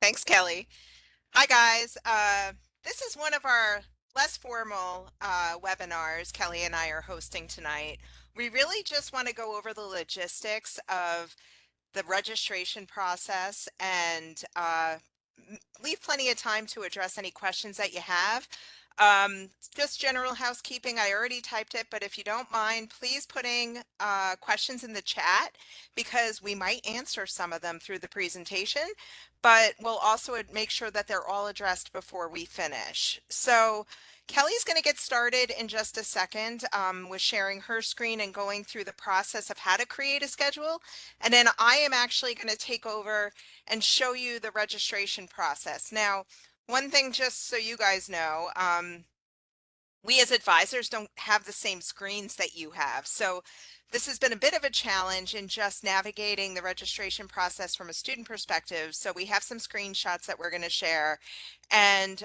Thanks, Kelly. Hi, guys. This is one of our less formal webinars Kelly and I are hosting tonight. We really just want to go over the logistics of the registration process and leave plenty of time to address any questions that you have. Just general housekeeping, I already typed it, but if you don't mind, please putting questions in the chat because we might answer some of them through the presentation, but we'll also make sure that they're all addressed before we finish. So Kelly's going to get started in just a second with sharing her screen and going through the process of how to create a schedule. And then I am actually going to take over and show you the registration process. Now, one thing just so you guys know, we as advisors don't have the same screens that you have. So this has been a bit of a challenge in just navigating the registration process from a student perspective. So we have some screenshots that we're going to share. And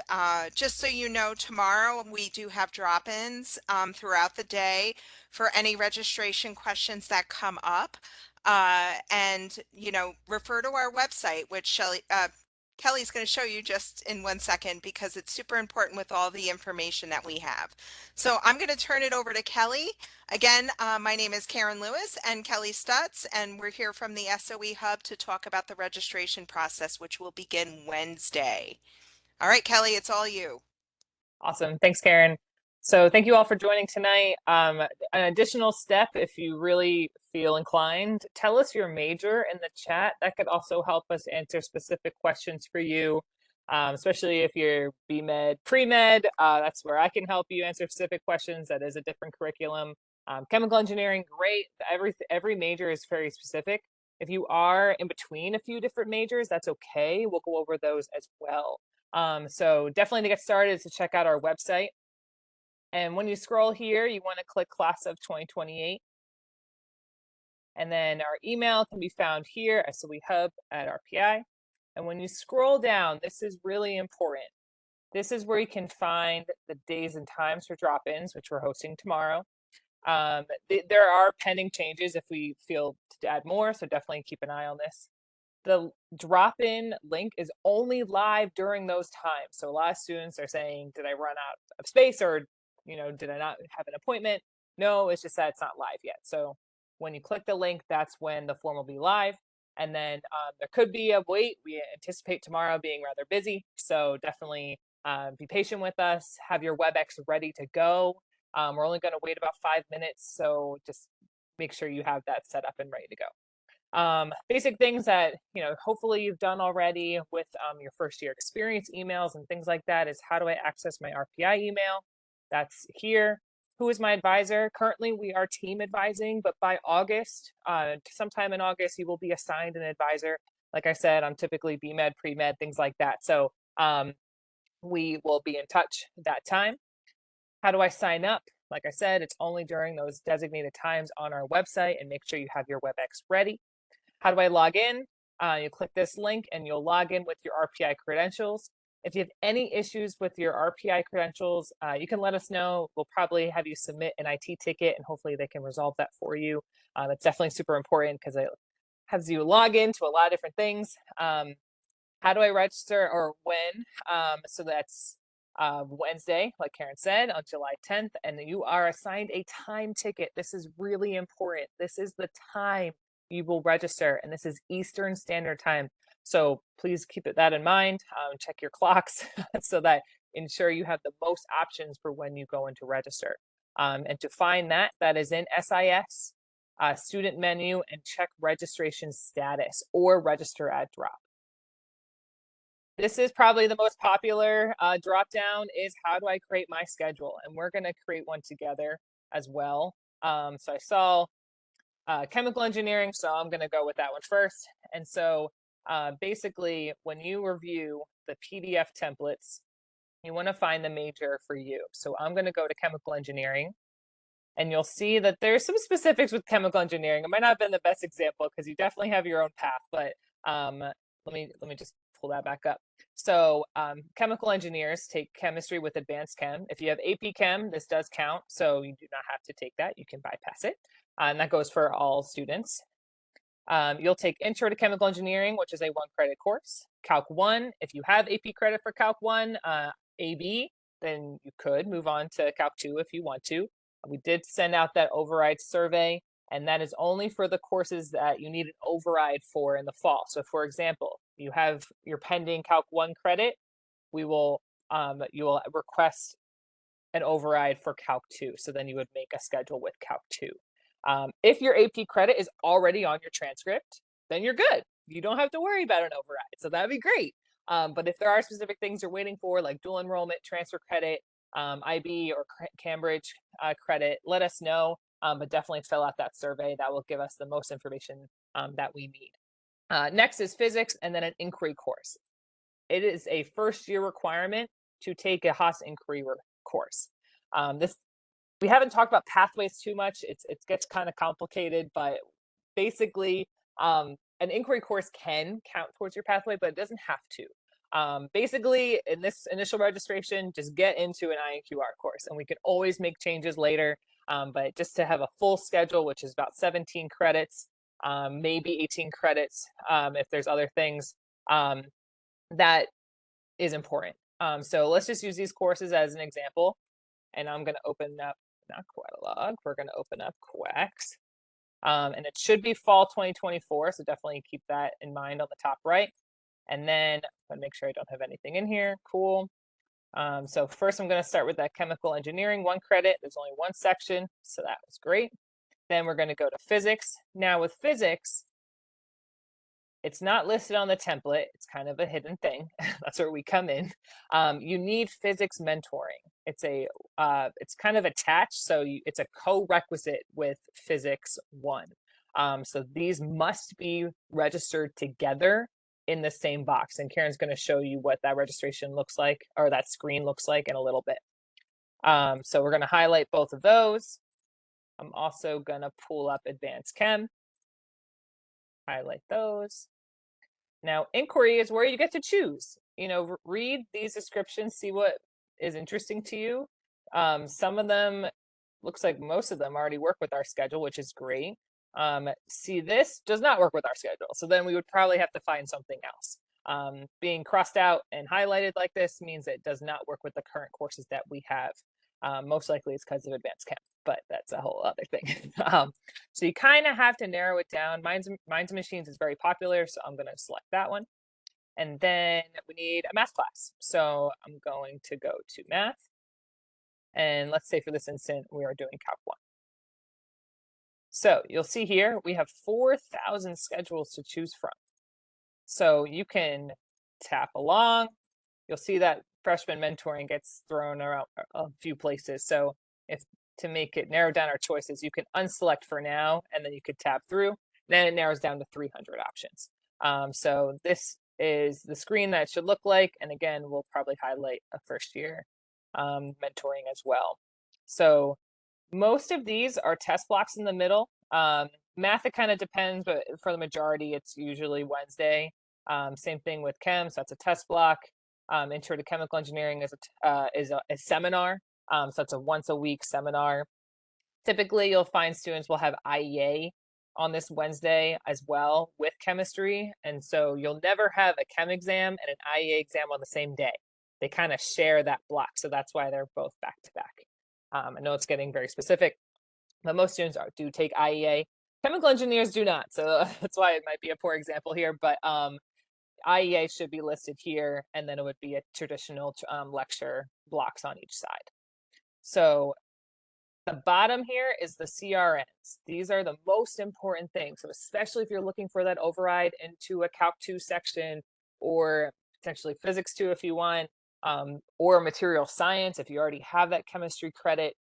just so you know, tomorrow we do have drop-ins throughout the day for any registration questions that come up. And, refer to our website, which Kelly's going to show you just in one second because it's super important with all the information that we have. So I'm going to turn it over to Kelly. Again, my name is Karen Lewis and Kelly Stutz, and we're here from the SOE Hub to talk about the registration process, which will begin Wednesday. All right, Kelly, it's all you. Awesome. Thanks, Karen. So thank you all for joining tonight. An additional step, if you really feel inclined, tell us your major in the chat. That could also help us answer specific questions for you, especially if you're BMed, pre-med. That's where I can help you answer specific questions. That is a different curriculum. Chemical engineering, great. Every major is very specific. If you are in between a few different majors, that's okay. We'll go over those as well. So definitely to get started is to check out our website. And when you scroll here, you want to click Class of 2028. And then our email can be found here, SOE Hub @RPI. And when you scroll down, this is really important. This is where you can find the days and times for drop-ins, which we're hosting tomorrow. There are pending changes if we feel to add more, so definitely keep an eye on this. The drop-in link is only live during those times. So a lot of students are saying, did I run out of space, or did I not have an appointment? No, it's just that it's not live yet. So when you click the link, that's when the form will be live. And then there could be a wait. We anticipate tomorrow being rather busy. So definitely be patient with us. Have your WebEx ready to go. We're only going to wait about 5 minutes. So just make sure you have that set up and ready to go. Basic things that hopefully you've done already with your first year experience emails and things like that is, how do I access my RPI email? That's here. Who is my advisor? Currently we are team advising, but by August, sometime in August, you will be assigned an advisor. Like I said, I'm typically BMed, pre-med, things like that. So we will be in touch that time. How do I sign up? Like I said, it's only during those designated times on our website, and make sure you have your WebEx ready. How do I log in? You click this link and you'll log in with your RPI credentials. If you have any issues with your RPI credentials, you can let us know. We'll probably have you submit an IT ticket and hopefully they can resolve that for you. That's definitely super important because it has you log into a lot of different things. How do I register, or when? So that's Wednesday, like Karen said, on July 10th, and you are assigned a time ticket. This is really important. This is the time you will register, and this is Eastern Standard Time. So please keep that in mind. Check your clocks so that ensure you have the most options for when you go into register. And to find that, that is in SIS, student menu, and check registration status or register at drop. This is probably the most popular drop down, is how do I create my schedule? And we're going to create one together as well. So I saw chemical engineering, so I'm going to go with that one first. And so basically, when you review the PDF templates, you want to find the major for you. So I'm going to go to chemical engineering, and you'll see that there's some specifics with chemical engineering. It might not have been the best example because you definitely have your own path, but let me just pull that back up. So chemical engineers take chemistry with advanced chem. If you have AP Chem, this does count, so you do not have to take that. You can bypass it. And that goes for all students. You'll take Intro to Chemical Engineering, which is a 1-credit course. Calc 1, if you have AP credit for Calc 1, AB, then you could move on to Calc 2 if you want to. We did send out that override survey, and that is only for the courses that you need an override for in the fall. So for example, you have your pending Calc 1 credit, you will request an override for Calc 2. So then you would make a schedule with Calc 2. If your AP credit is already on your transcript, then you're good. You don't have to worry about an override. So that'd be great. But if there are specific things you're waiting for, like dual enrollment, transfer credit, IB or Cambridge credit, let us know. But definitely fill out that survey. That will give us the most information that we need. Next is physics and then an inquiry course. It is a first-year requirement to take a Haas inquiry course. We haven't talked about pathways too much. It gets kind of complicated, but basically, an inquiry course can count towards your pathway, but it doesn't have to. Basically, in this initial registration, just get into an INQR course, and we can always make changes later. But just to have a full schedule, which is about 17 credits, maybe 18 credits if there's other things, that is important. So let's just use these courses as an example. And I'm going to open up, not Quedalog, we're going to open up QUACS. And it should be fall 2024, so definitely keep that in mind on the top right. And then I'm going to make sure I don't have anything in here. Cool. So first I'm going to start with that chemical engineering 1 credit. There's only 1 section, so that was great. Then we're going to go to physics. Now with physics, it's not listed on the template. It's kind of a hidden thing. That's where we come in. You need physics mentoring. It's kind of attached, so it's a co-requisite with Physics 1. So these must be registered together in the same box. And Karen's going to show you what that registration looks like, or that screen looks like in a little bit. So we're going to highlight both of those. I'm also going to pull up Advanced Chem. Highlight those. Now, inquiry is where you get to choose. Read these descriptions, see what is interesting to you. Some of them, looks like most of them already work with our schedule, which is great. See, this does not work with our schedule. So then we would probably have to find something else. Being crossed out and highlighted like this means it does not work with the current courses that we have. Most likely it's because of Advanced Chem, but that's a whole other thing. So you kind of have to narrow it down. Minds and Machines is very popular, so I'm going to select that one. And then we need a math class. So I'm going to go to math. And let's say for this instant, we are doing Calc 1. So you'll see here, we have 4,000 schedules to choose from. So you can tap along. You'll see that freshman mentoring gets thrown around a few places. So if to make it narrow down our choices, you can unselect for now, and then you could tab through. Then it narrows down to 300 options. So this is the screen that it should look like. And again, we'll probably highlight a first year mentoring as well. So most of these are test blocks in the middle. Math, it kind of depends, but for the majority, it's usually Wednesday. Same thing with chem, so that's a test block. Intro to Chemical Engineering is a seminar, so it's a once-a-week seminar. Typically, you'll find students will have IEA on this Wednesday as well with chemistry, and so you'll never have a chem exam and an IEA exam on the same day. They kind of share that block, so that's why they're both back-to-back. I know it's getting very specific, but most students do take IEA. Chemical engineers do not, so that's why it might be a poor example here, but IEA should be listed here, and then it would be a traditional lecture blocks on each side. So the bottom here is the CRNs. These are the most important things. So especially if you're looking for that override into a Calc 2 section, or potentially Physics 2 if you want, or material science if you already have that chemistry credit,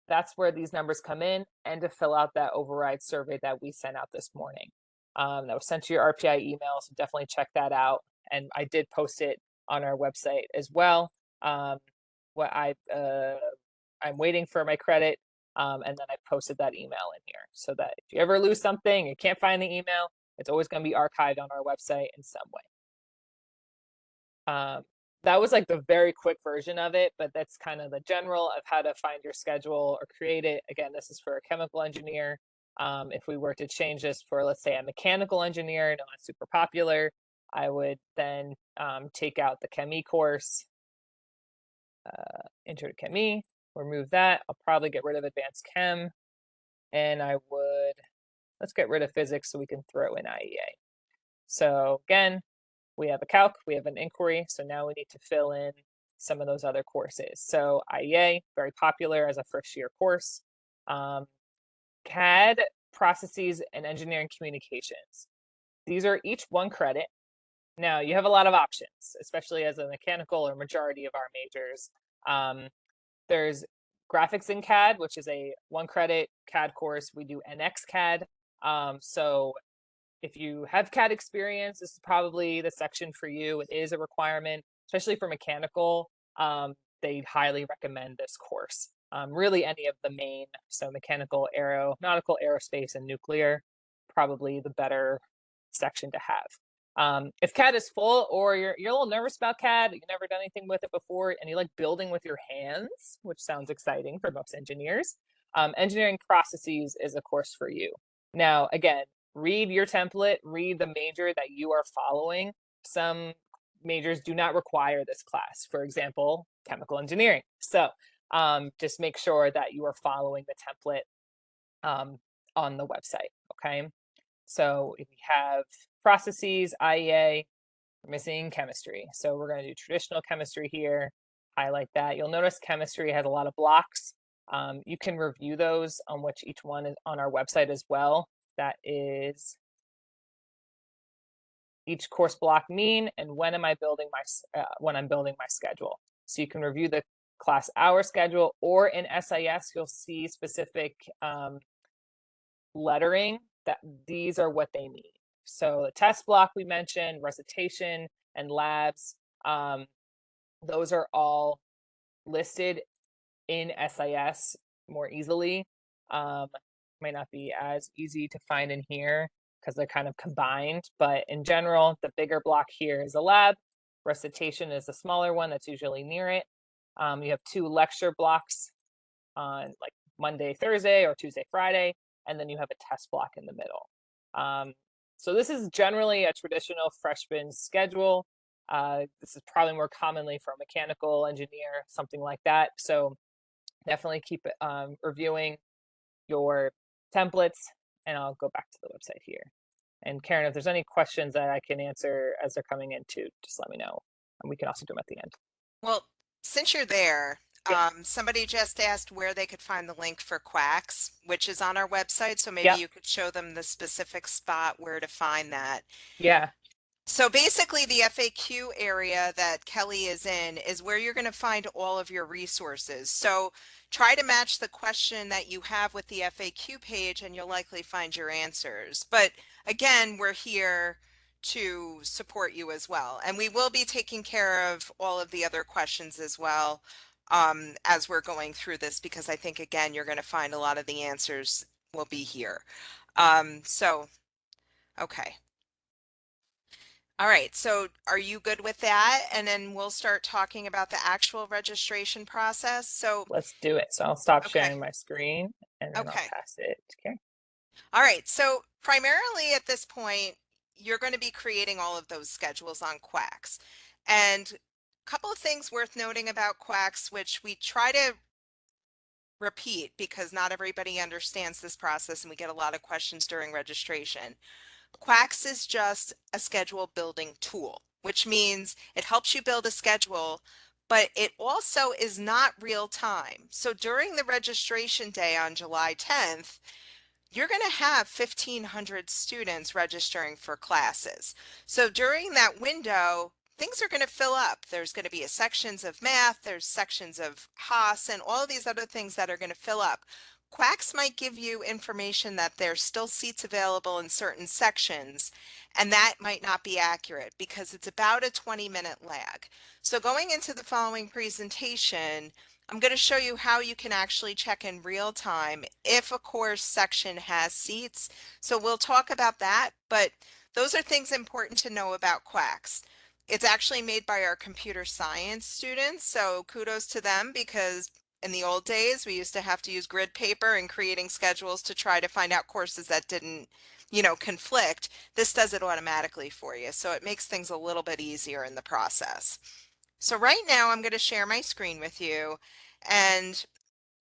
that's where these numbers come in, and to fill out that override survey that we sent out this morning. That was sent to your RPI email, so definitely check that out. And I did post it on our website as well. I'm waiting for my credit, and then I posted that email in here, so that if you ever lose something, you can't find the email, it's always going to be archived on our website in some way. That was like the very quick version of it, but that's kind of the general of how to find your schedule or create it. Again, this is for a chemical engineer. If we were to change this for, let's say, a mechanical engineer, not super popular, I would then take out the Chemie course, Intro to Chemie, remove that. I'll probably get rid of Advanced Chem, and I would, let's get rid of Physics so we can throw in IEA. So again, we have a calc, we have an inquiry, so now we need to fill in some of those other courses. So IEA, very popular as a first year course. CAD, Processes, and Engineering Communications. These are each 1 credit. Now you have a lot of options, especially as a mechanical or majority of our majors. There's Graphics in CAD, which is a 1 credit CAD course. We do NX CAD. So if you have CAD experience, this is probably the section for you. It is a requirement, especially for mechanical. They highly recommend this course. Really any of the main, so mechanical, nautical, aerospace, and nuclear, probably the better section to have. If CAD is full, or you're a little nervous about CAD, you've never done anything with it before, and you like building with your hands, which sounds exciting for most engineers, Engineering Processes is a course for you. Now, again, read your template, read the major that you are following. Some majors do not require this class, for example, chemical engineering. So just make sure that you are following the template on the website, okay? So if we have processes, IEA, we're missing chemistry. So we're going to do traditional chemistry here, highlight that. You'll notice chemistry has a lot of blocks. You can review those on which each one is on our website as well. That is each course block mean and when am I building when I'm building my schedule. So you can review the class hour schedule, or in SIS, you'll see specific lettering that these are what they mean. So the test block we mentioned, recitation, and labs, those are all listed in SIS more easily. Might not be as easy to find in here because they're kind of combined, but in general, the bigger block here is a lab. Recitation is the smaller one that's usually near it. You have 2 lecture blocks on like Monday, Thursday, or Tuesday, Friday, and then you have a test block in the middle. So this is generally a traditional freshman schedule. This is probably more commonly for a mechanical engineer, something like that. So definitely keep reviewing your templates, and I'll go back to the website here. And Karen, if there's any questions that I can answer as they're coming in too, just let me know. And we can also do them at the end. Well, since you're there, Yeah. somebody just asked where they could find the link for Quacks, which is on our website. So maybe Yep. you could show them the specific spot where to find that. Yeah. So basically the FAQ area that Kelly is in is where you're going to find all of your resources. So try to match the question that you have with the FAQ page and you'll likely find your answers. But again, we're here to support you as well. And we will be taking care of all of the other questions as well as we're going through this, because I think, again, you're going to find a lot of the answers will be here. Okay. All right, so are you good with that? And then we'll start talking about the actual registration process. So, Let's do it. So I'll stop okay, sharing my screen and then I'll okay. pass it to Karen. All right, so primarily at this point, you're going to be creating all of those schedules on Quacks. And a couple of things worth noting about Quacks, which we try to repeat because not everybody understands this process and we get a lot of questions during registration. Quacks is just a schedule building tool, which means it helps you build a schedule, but it also is not real time. So during the registration day on July 10th, you're going to have 1,500 students registering for classes. So during that window, things are going to fill up. There's going to be sections of math, there's sections of Haas, and all of these other things that are going to fill up. Quacks might give you information that there's still seats available in certain sections, and that might not be accurate because it's about a 20-minute lag. So going into the following presentation, I'm going to show you how you can actually check in real time if a course section has seats. So we'll talk about that, but those are things important to know about Quacks. It's actually made by our computer science students, so kudos to them because in the old days, we used to have to use grid paper and creating schedules to try to find out courses that didn't, conflict. This does it automatically for you. So it makes things a little bit easier in the process. So right now I'm going to share my screen with you, and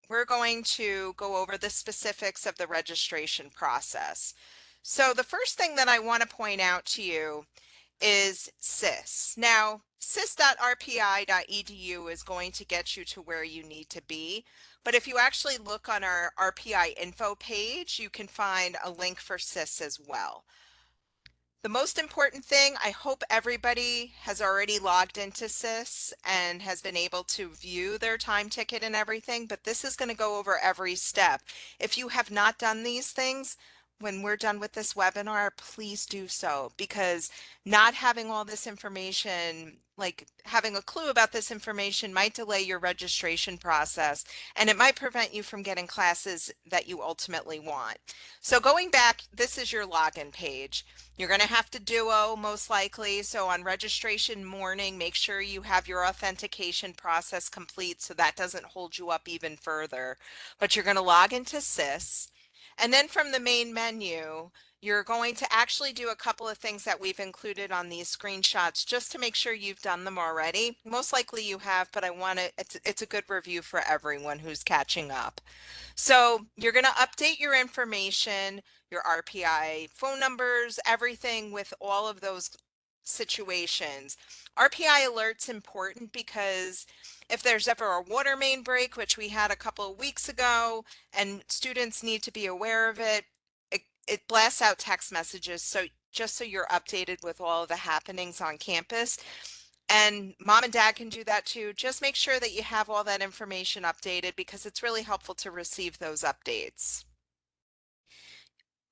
we're going to go over the specifics of the registration process. So the first thing that I want to point out to you is SIS. Now, sis.rpi.edu is going to get you to where you need to be. But if you actually look on our RPI info page, you can find a link for SIS as well. The most important thing, I hope everybody has already logged into SIS and has been able to view their time ticket and everything, but this is going to go over every step. If you have not done these things, when we're done with this webinar, please do so, because not having all this information, like having a clue about this information, might delay your registration process, and it might prevent you from getting classes that you ultimately want. So going back, this is your login page. You're going to have to Duo most likely. So on registration morning, make sure you have your authentication process complete so that doesn't hold you up even further. But you're going to log into SIS. And then from the main menu, you're going to actually do a couple of things that we've included on these screenshots just to make sure you've done them already. Most likely you have, but it's a good review for everyone who's catching up. So you're going to update your information, your RPI phone numbers, everything with all of those situations. RPI alert's important because if there's ever a water main break, which we had a couple of weeks ago, and students need to be aware of it, it blasts out text messages. So just so you're updated with all of the happenings on campus. And mom and dad can do that too. Just make sure that you have all that information updated because it's really helpful to receive those updates.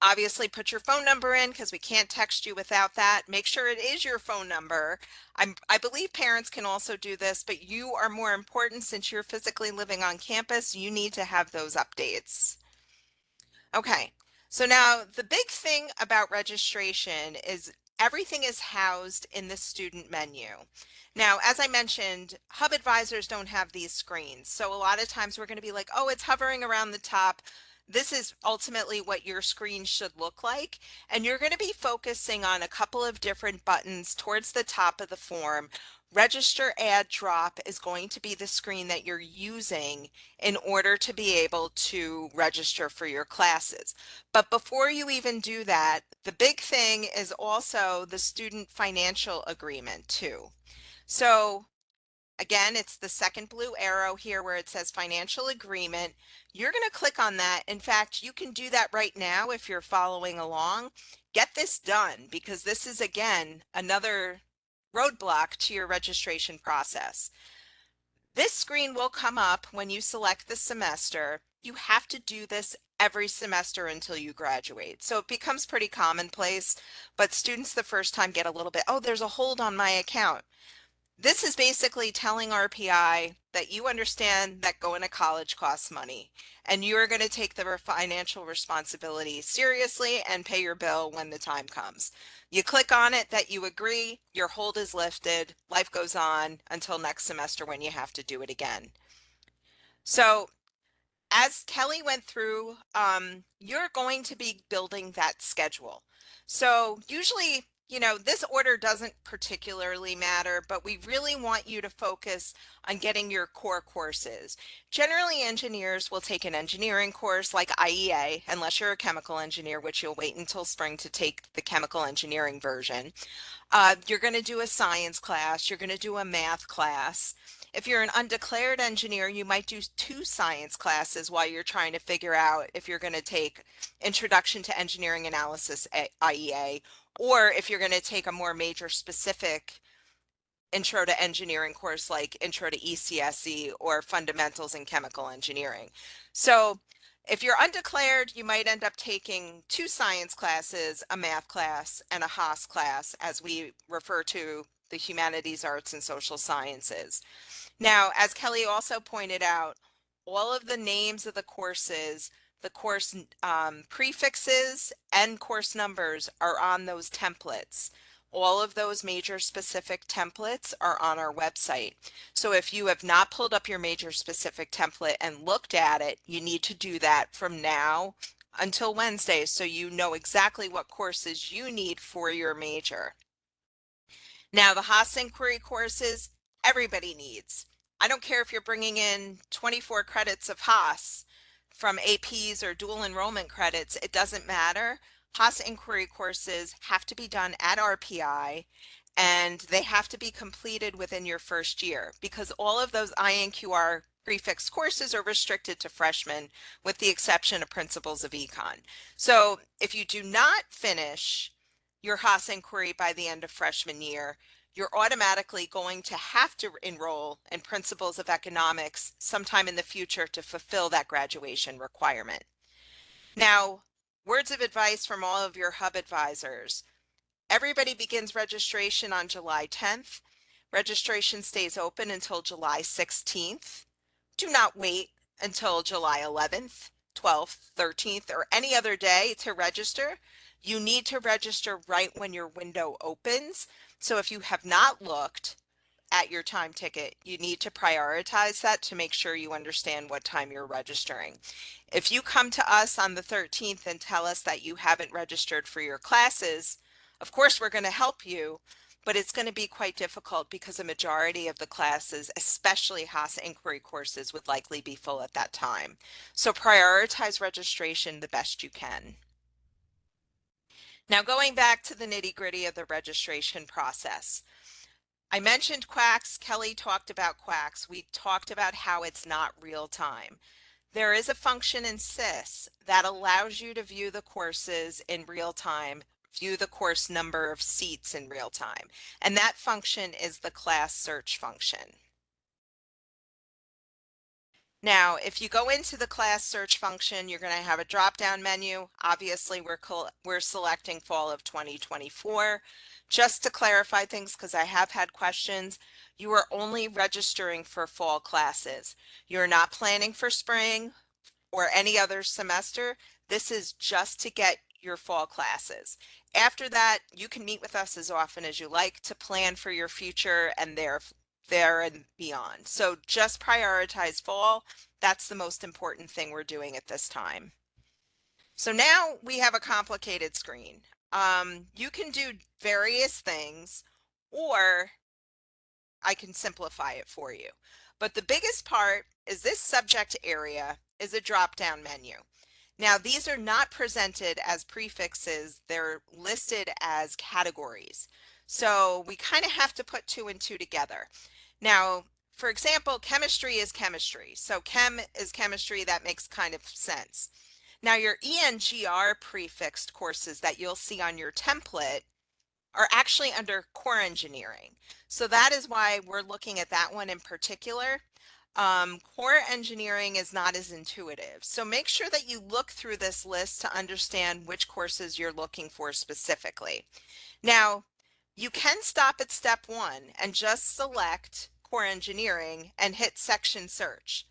Obviously, put your phone number in because we can't text you without that. Make sure it is your phone number. I believe parents can also do this, but you are more important since you're physically living on campus. You need to have those updates. Okay, so now the big thing about registration is everything is housed in the student menu. Now, as I mentioned, Hub advisors don't have these screens. So a lot of times we're going to be like, oh, it's hovering around the top. This is ultimately what your screen should look like. And you're going to be focusing on a couple of different buttons towards the top of the form. Register, add, drop is going to be the screen that you're using in order to be able to register for your classes. But before you even do that, the big thing is also the student financial agreement too. So again, it's the second blue arrow here where it says financial agreement. You're going to click on that. In fact, you can do that right now if you're following along. Get this done because this is, again, another roadblock to your registration process. This screen will come up when you select the semester. You have to do this every semester until you graduate. So it becomes pretty commonplace, but students the first time get a little bit, oh, there's a hold on my account. This is basically telling RPI that you understand that going to college costs money and you are going to take the financial responsibility seriously and pay your bill when the time comes. You click on it that you agree, your hold is lifted, life goes on until next semester when you have to do it again. So as Kelly went through, you're going to be building that schedule. So usually, this order doesn't particularly matter, but we really want you to focus on getting your core courses. Generally, engineers will take an engineering course like IEA, unless you're a chemical engineer, which you'll wait until spring to take the chemical engineering version. You're going to do a science class, you're going to do a math class. If you're an undeclared engineer, you might do 2 science classes while you're trying to figure out if you're going to take Introduction to Engineering Analysis IEA, or if you're going to take a more major specific Intro to Engineering course like Intro to ECSE or Fundamentals in Chemical Engineering. So if you're undeclared, you might end up taking 2 science classes, a math class, and a Haas class, as we refer to the humanities, arts, and social sciences. Now, as Kelly also pointed out, all of the names of the courses, the course prefixes and course numbers are on those templates. All of those major specific templates are on our website. So if you have not pulled up your major specific template and looked at it, you need to do that from now until Wednesday so you know exactly what courses you need for your major. Now, the Haas Inquiry courses, everybody needs. I don't care if you're bringing in 24 credits of Haas from APs or dual enrollment credits, it doesn't matter. Haas Inquiry courses have to be done at RPI and they have to be completed within your first year because all of those INQR prefix courses are restricted to freshmen with the exception of Principles of Econ. So if you do not finish your Haas inquiry by the end of freshman year, you're automatically going to have to enroll in Principles of Economics sometime in the future to fulfill that graduation requirement. Now, words of advice from all of your hub advisors. Everybody begins registration on July 10th. Registration stays open until July 16th. Do not wait until July 11th, 12th, 13th, or any other day to register. You need to register right when your window opens. So if you have not looked at your time ticket, you need to prioritize that to make sure you understand what time you're registering. If you come to us on the 13th and tell us that you haven't registered for your classes, of course we're going to help you, but it's going to be quite difficult because a majority of the classes, especially Haas inquiry courses, would likely be full at that time. So prioritize registration the best you can. Now going back to the nitty-gritty of the registration process. I mentioned Quacks. Kelly talked about Quacks. We talked about how it's not real time. There is a function in SIS that allows you to view the courses in real time, view the course number of seats in real time, and that function is the class search function. Now, if you go into the class search function, you're going to have a drop-down menu. Obviously, we're selecting fall of 2024. Just to clarify things, because I have had questions, you are only registering for fall classes. You're not planning for spring or any other semester. This is just to get your fall classes. After that, you can meet with us as often as you like to plan for your future and there and beyond. So just prioritize fall. That's the most important thing we're doing at this time. So now we have a complicated screen. You can do various things, or I can simplify it for you. But the biggest part is this subject area is a drop-down menu. Now, these are not presented as prefixes, they're listed as categories. So we kind of have to put two and two together. Now, for example, chemistry is chemistry. So chem is chemistry, that makes kind of sense. Now, your ENGR prefixed courses that you'll see on your template are actually under core engineering. So that is why we're looking at that one in particular. Core engineering is not as intuitive. So make sure that you look through this list to understand which courses you're looking for specifically. Now, you can stop at step one and just select core engineering and hit section search.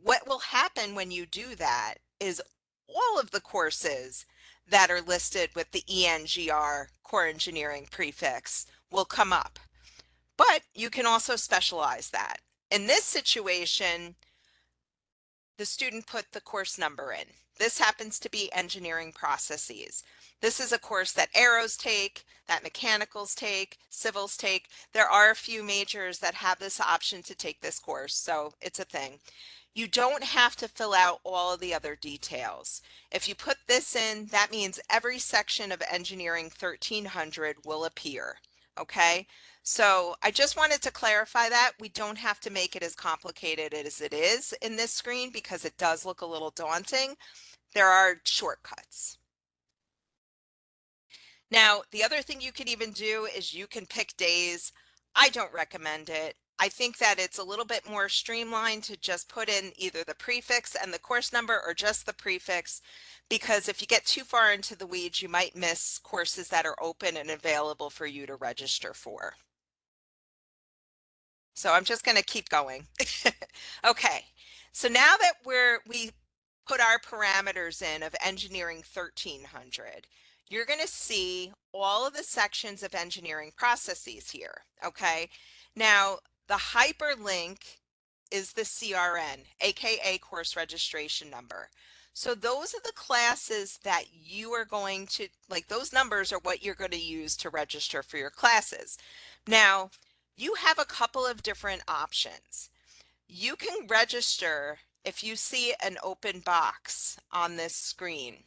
What will happen when you do that is all of the courses that are listed with the ENGR core engineering prefix will come up. But you can also specialize that. In this situation, the student put the course number in. This happens to be engineering processes. This is a course that aeros take, that mechanicals take, civils take. There are a few majors that have this option to take this course, so it's a thing. You don't have to fill out all of the other details. If you put this in, that means every section of Engineering 1300 will appear, okay? So I just wanted to clarify that. We don't have to make it as complicated as it is in this screen because it does look a little daunting. There are shortcuts. Now, the other thing you can even do is you can pick days. I don't recommend it. I think that it's a little bit more streamlined to just put in either the prefix and the course number or just the prefix, because if you get too far into the weeds, you might miss courses that are open and available for you to register for. So I'm just going to keep going. Okay, so now that we put our parameters in of Engineering 1300, you're going to see all of the sections of engineering processes here, okay? Now, the hyperlink is the CRN, aka course registration number. So those are the classes that you are going to, like those numbers are what you're going to use to register for your classes. Now, you have a couple of different options. You can register if you see an open box on this screen.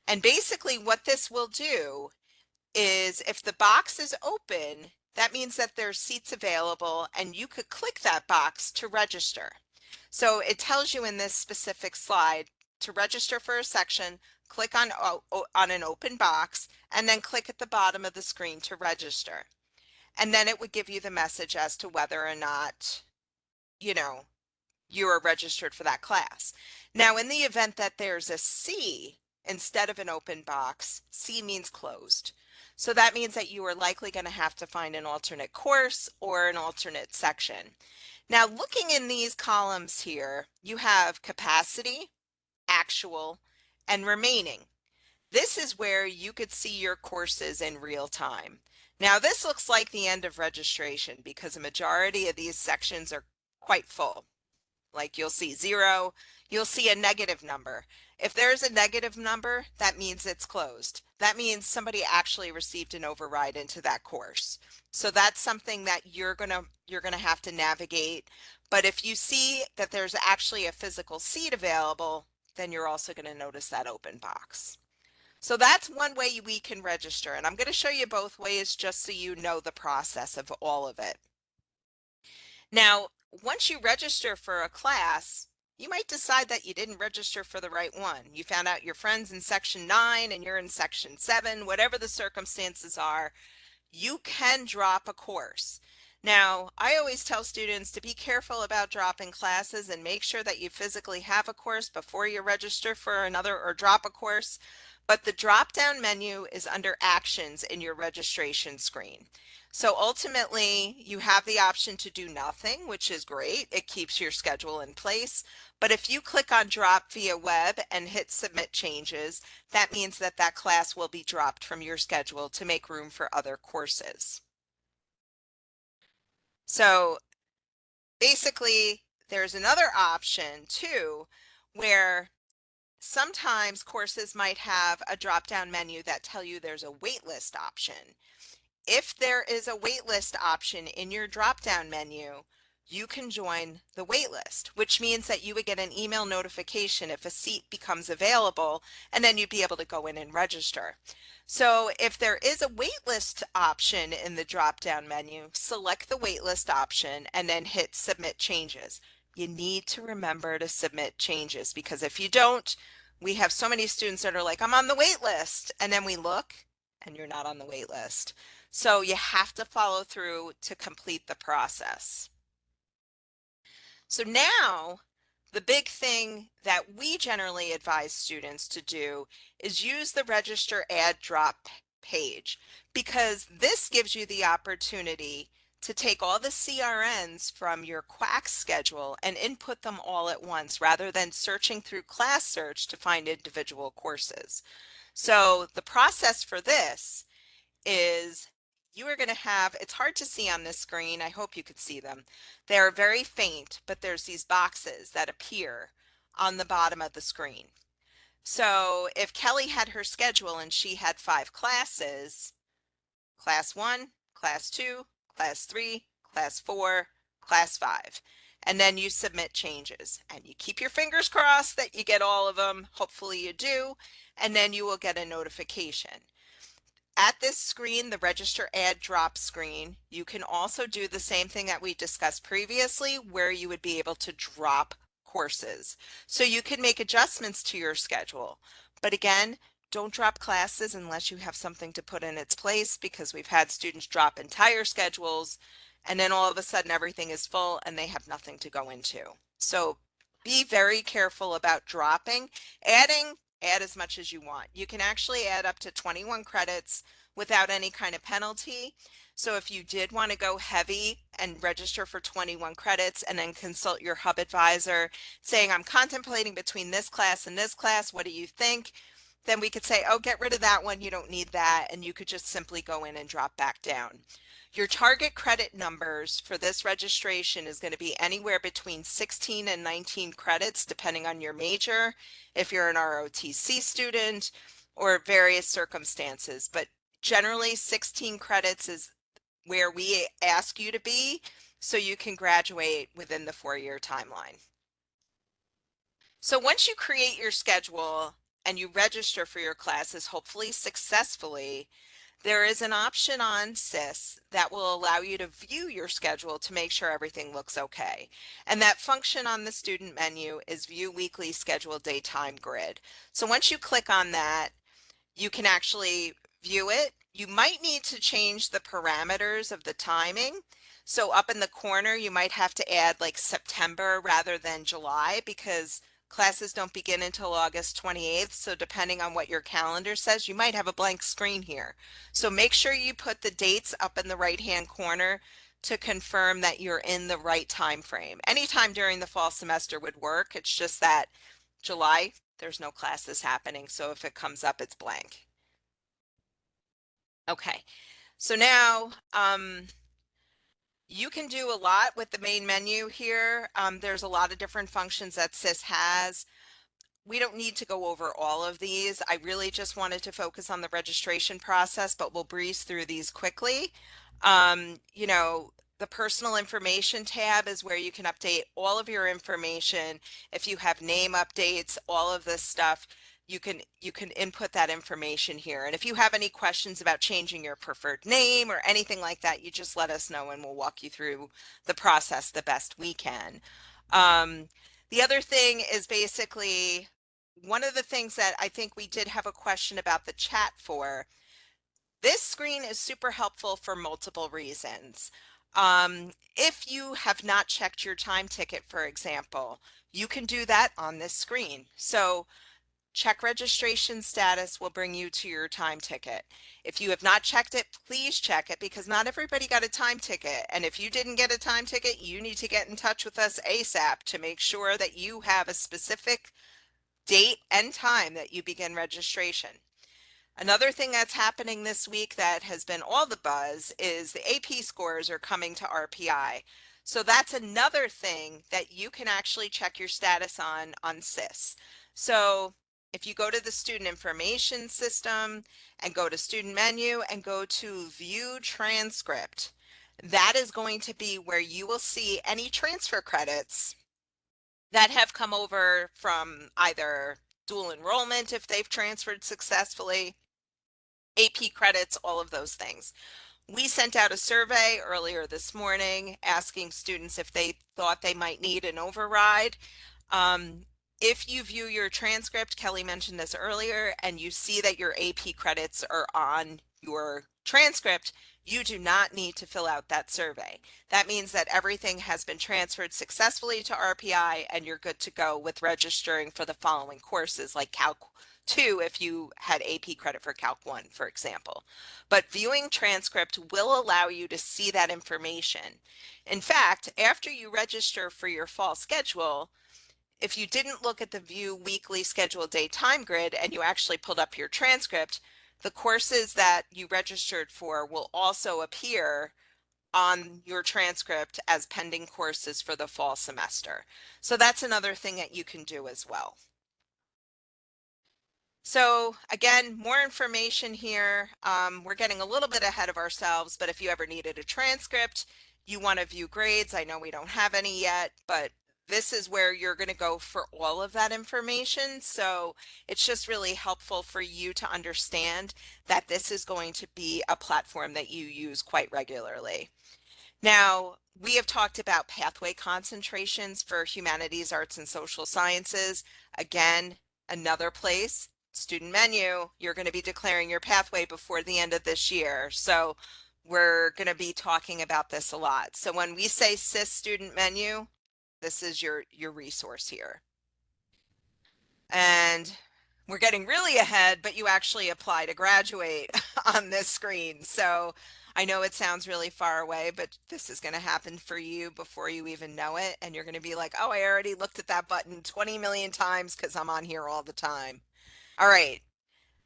And basically what this will do is if the box is open, that means that there's seats available and you could click that box to register. So it tells you in this specific slide to register for a section, click on an open box and then click at the bottom of the screen to register. And then it would give you the message as to whether or not, you know, you are registered for that class. Now, in the event that there's a C instead of an open box, C means closed. So that means that you are likely going to have to find an alternate course or an alternate section. Now, looking in these columns here, you have capacity, actual, and remaining. This is where you could see your courses in real time. Now, this looks like the end of registration because a majority of these sections are quite full. Like you'll see 0, you'll see a negative number. If there's a negative number, that means it's closed. That means somebody actually received an override into that course. So that's something that you're gonna have to navigate. But if you see that there's actually a physical seat available, then you're also going to notice that open box. So that's one way we can register, and I'm going to show you both ways just so you know the process of all of it. Now, once you register for a class, you might decide that you didn't register for the right one. You found out your friend's in section 9 and you're in section 7, whatever the circumstances are, you can drop a course. Now, I always tell students to be careful about dropping classes and make sure that you physically have a course before you register for another or drop a course. But the drop-down menu is under Actions in your registration screen. So ultimately, you have the option to do nothing, which is great. It keeps your schedule in place. But if you click on Drop via Web and hit Submit Changes, that means that that class will be dropped from your schedule to make room for other courses. So basically, there's another option too, where sometimes courses might have a drop-down menu that tell you there's a waitlist option. If there is a waitlist option in your drop-down menu, you can join the waitlist, which means that you would get an email notification if a seat becomes available, and then you'd be able to go in and register. So if there is a waitlist option in the drop-down menu, select the waitlist option and then hit Submit Changes. You need to remember to submit changes because if you don't, we have so many students that are like, I'm on the wait list, and then we look and you're not on the wait list. So you have to follow through to complete the process. So now the big thing that we generally advise students to do is use the register add drop page, because this gives you the opportunity to take all the CRNs from your QUAC schedule and input them all at once rather than searching through class search to find individual courses. So the process for this is you are going to have, it's hard to see on this screen, I hope you could see them. They're very faint, but there's these boxes that appear on the bottom of the screen. So if Kelly had her schedule and she had 5 classes, class 1, class 2, class 3, class 4, class 5. And then you submit changes and you keep your fingers crossed that you get all of them. Hopefully you do. And then you will get a notification. At this screen, the register add drop screen, you can also do the same thing that we discussed previously where you would be able to drop courses. So you can make adjustments to your schedule. But again, don't drop classes unless you have something to put in its place, because we've had students drop entire schedules and then all of a sudden everything is full and they have nothing to go into. So be very careful about dropping. Add as much as you want. You can actually add up to 21 credits without any kind of penalty. So if you did want to go heavy and register for 21 credits and then consult your hub advisor saying, I'm contemplating between this class and this class, what do you think? then we could say, oh, get rid of that one. You don't need that. And you could just simply go in and drop back down. Your target credit numbers for this registration is going to be anywhere between 16 and 19 credits, depending on your major, if you're an ROTC student, or various circumstances. But generally, 16 credits is where we ask you to be so you can graduate within the 4-year timeline. So once you create your schedule and you register for your classes, hopefully successfully, there is an option on SIS that will allow you to view your schedule to make sure everything looks okay. And that function on the student menu is View Weekly Schedule Daytime Grid. So once you click on that, you can actually view it. You might need to change the parameters of the timing. So up in the corner, you might have to add like September rather than July because classes don't begin until August 28th. So depending on what your calendar says, you might have a blank screen here. So make sure you put the dates up in the right-hand corner to confirm that you're in the right time frame. Anytime during the fall semester would work. It's just that July, there's no classes happening. So if it comes up, it's blank. Okay, so now you can do a lot with the main menu here. There's a lot of different functions that SIS has. We don't need to go over all of these. I really just wanted to focus on the registration process, but we'll breeze through these quickly. You know, the personal information tab is where you can update all of your information. If you have name updates, all of this stuff, you can input that information here. And if you have any questions about changing your preferred name or anything like that, you just let us know and we'll walk you through the process the best we can. The other thing is basically one of the things that I think we did have a question about the chat for. This screen is super helpful for multiple reasons. If you have not checked your time ticket, for example, you can do that on this screen. So check registration status will bring you to your time ticket. If you have not checked it, please check it because not everybody got a time ticket. And if you didn't get a time ticket, you need to get in touch with us ASAP to make sure that you have a specific date and time that you begin registration. Another thing that's happening this week that has been all the buzz is the AP scores are coming to RPI. So that's another thing that you can actually check your status on SIS. So if you go to the student information system and go to student menu and go to view transcript, that is going to be where you will see any transfer credits that have come over from either dual enrollment if they've transferred successfully, AP credits, all of those things. We sent out a survey earlier this morning asking students if they thought they might need an override. If you view your transcript, Kelly mentioned this earlier, and you see that your AP credits are on your transcript, you do not need to fill out that survey. That means that everything has been transferred successfully to RPI and you're good to go with registering for the following courses like Calc 2 if you had AP credit for Calc 1, for example. But viewing transcript will allow you to see that information. In fact, after you register for your fall schedule, if you didn't look at the View Weekly Schedule Day Time Grid and you actually pulled up your transcript, the courses that you registered for will also appear on your transcript as pending courses for the fall semester. So that's another thing that you can do as well. So again, more information here. We're getting a little bit ahead of ourselves, but if you ever needed a transcript, you want to view grades. I know we don't have any yet, but this is where you're going to go for all of that information. So it's just really helpful for you to understand that this is going to be a platform that you use quite regularly. Now, we have talked about pathway concentrations for humanities, arts, and social sciences. Again, another place, student menu, you're going to be declaring your pathway before the end of this year. So we're going to be talking about this a lot. So when we say SIS student menu, this is your resource here. And we're getting really ahead, but you actually apply to graduate on this screen. So I know it sounds really far away, but this is going to happen for you before you even know it. And you're going to be like, oh, I already looked at that button 20 million times because I'm on here all the time. All right.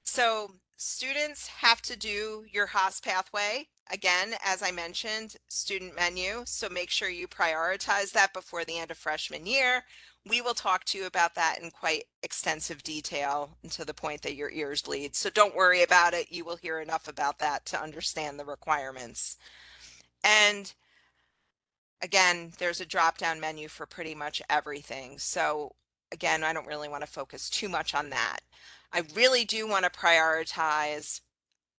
So students have to do your Haas pathway. Again, as I mentioned, student menu. So make sure you prioritize that before the end of freshman year. We will talk to you about that in quite extensive detail and to the point that your ears bleed. So don't worry about it. You will hear enough about that to understand the requirements. And again, there's a drop down menu for pretty much everything. So again, I don't really want to focus too much on that. I really do want to prioritize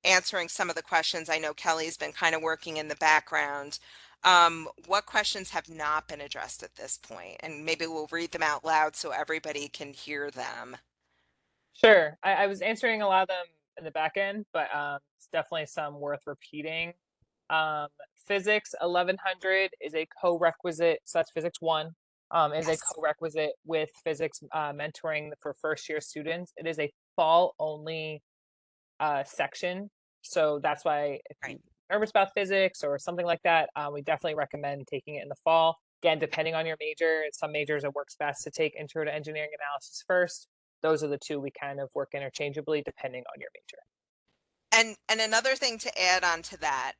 answering some of the questions. I know Kelly's been kind of working in the background. What questions have not been addressed at this point? And maybe we'll read them out loud so everybody can hear them. Sure. I was answering a lot of them in the back end, but it's definitely some worth repeating. Um, Physics 1100 is a co-requisite, so that's Physics 1, is a Yes. co-requisite with physics mentoring for first year students. It is a fall only section. So that's why if Right. you're nervous about physics or something like that, we definitely recommend taking it in the fall. Again, depending on your major, some majors it works best to take intro to engineering analysis first. Those are the two we kind of work interchangeably depending on your major. And another thing to add on to that,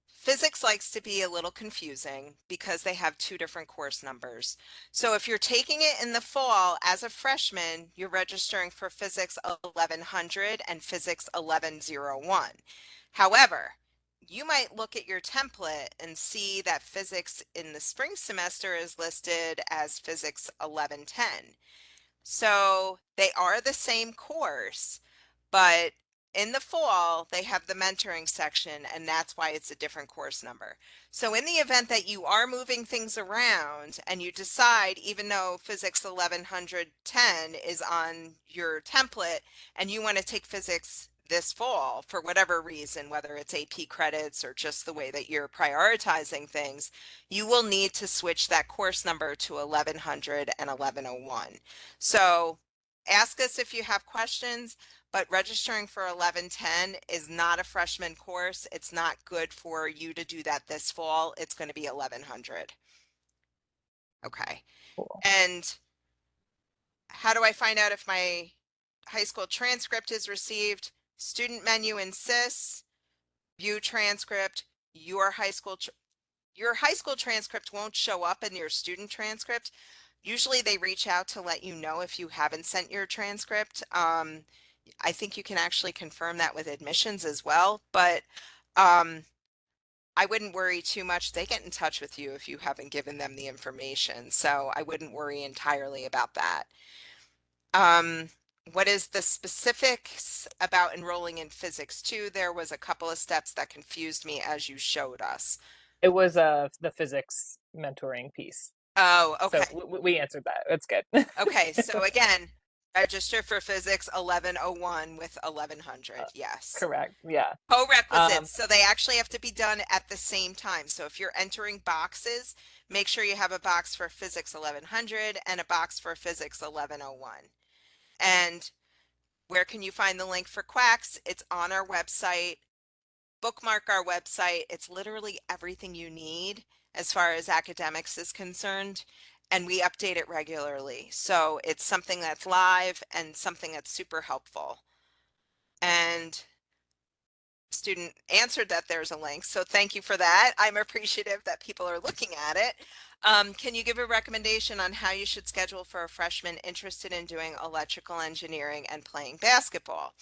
physics likes to be a little confusing because they have two different course numbers. So if you're taking it in the fall as a freshman, you're registering for Physics 1100 and Physics 1101. However, you might look at your template and see that physics in the spring semester is listed as Physics 1110. So they are the same course, but in the fall, they have the mentoring section, and that's why it's a different course number. So in the event that you are moving things around and you decide, even though Physics 1110 is on your template, and you want to take physics this fall for whatever reason, whether it's AP credits or just the way that you're prioritizing things, you will need to switch that course number to 1100 and 1101. So ask us if you have questions, but registering for 1110 is not a freshman course. It's not good for you to do that this fall. It's going to be 1100. Okay. Cool. And how do I find out if my high school transcript is received? Student menu insists, view transcript, your high school your high school transcript won't show up in your student transcript. Usually they reach out to let you know if you haven't sent your transcript. I think you can actually confirm that with admissions as well, but um, I wouldn't worry too much. They get in touch with you if you haven't given them the information. So I wouldn't worry entirely about that. Um, what is the specifics about enrolling in physics 2? There was a couple of steps that confused me as you showed us. It was the physics mentoring piece. Oh, So okay. we answered that. It's good. Okay, so again, register for physics 1101 with 1100. Uh, Yes. Correct. Yeah. Um, Co-requisites. So they actually have to be done at the same time. So if you're entering boxes, make sure you have a box for physics 1100 and a box for physics 1101. And where can you find the link for Quacks? It's on our website. Bookmark our website. It's literally everything you need as far as academics is concerned. And we update it regularly. So it's something that's live and something that's super helpful. And student answered that there's a link. So thank you for that. I'm appreciative that people are looking at it. Can you give a recommendation on how you should schedule for a freshman interested in doing electrical engineering and playing basketball?